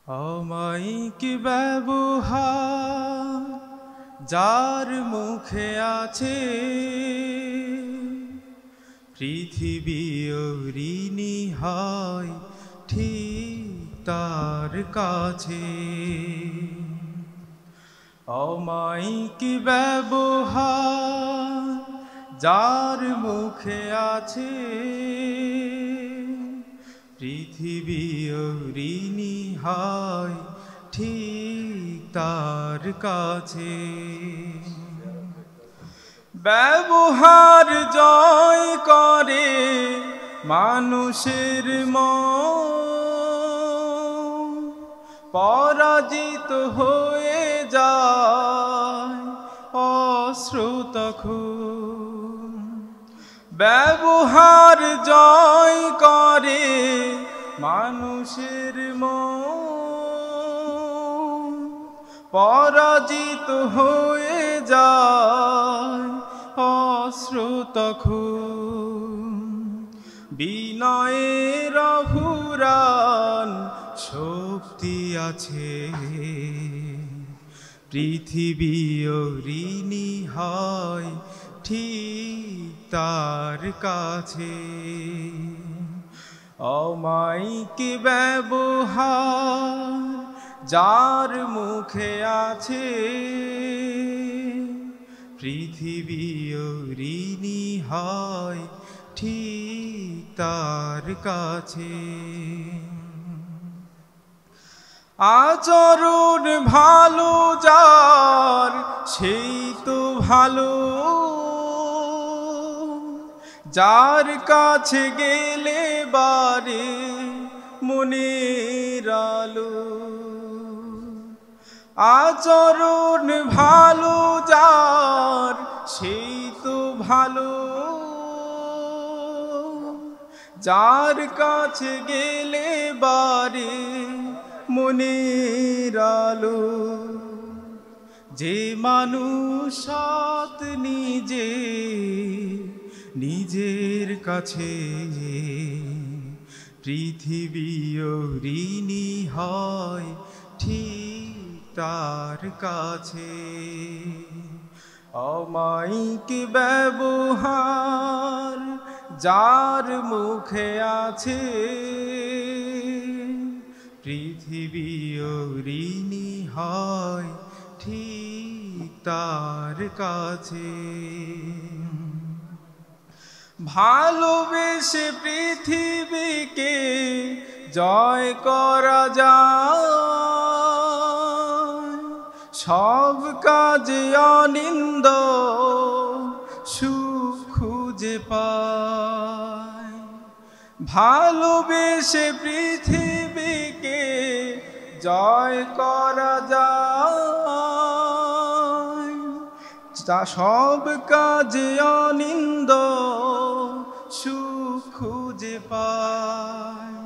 অমায়িক ব্যবহার যার মুখে আছে, পৃথিবী ঋণী হয় ঠিক তার কাছে। অমায়িক ব্যবহার যার মুখে আছে, পৃথিবী ঋণী হয় ঠিক তার কাছে। ব্যবহার জয় করে মানুষের মন, পরাজিত হয়ে যায় অশ্রু তখন। ব্যবহার জয় করে মানুষের মন, পরাজিত হয়ে যায় অশ্রু তখন। বিনয়ের অফুরান শক্তি আছে, পৃথিবী ঋণী হয় ঠিক তার কাছে। অমায়িক ব্যবহার যার মুখে আছে, পৃথিবী ঋণী হয় ঠিক তার কাছে। আচরণ ভালো যার সেই তো ভালো, যার কাছে গেলে বারে মনের আলো। আচরণ ভালো যার সেই তো ভালো, যার কাছে গেলে বারে মনের আলো। যে মানুষ সৎ নিজের কাছে, পৃথিবী ঋণী হয় ঠিক তার কাছে। অমায়িক ব্যবহার যার মুখে আছে, পৃথিবী ঋণী হয় ঠিক তার কাছে। ভালোবেসে পৃথিবীকে জয় করা যায়, সব কাজে অনিন্দ সুখ খুঁজে পায়। ভালোবেসে পৃথিবীকে জয় করা যায়, সব কাজে অনিন্দ সুখ খুঁজে পায়।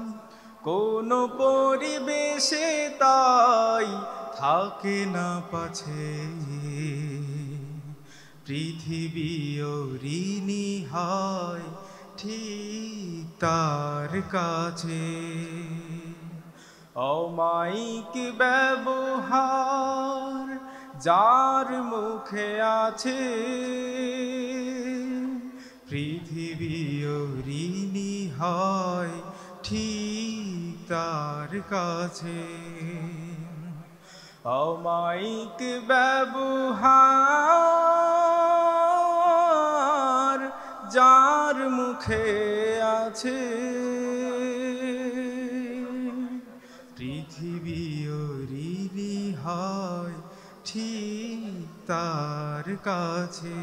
কোন পরিবেশে তাই থাকে না পাছে, পৃথিবী ঋণী হয় ঠিক তার কাছে। অমায়িক ব্যবহার যার মুখে আছে, পৃথিবী ঋণী হয় ঠিক তার কাছে। অমায়িক ব্যবহার যার মুখে আছে, পৃথিবী ঋণী হয় ঠিক তার কাছে।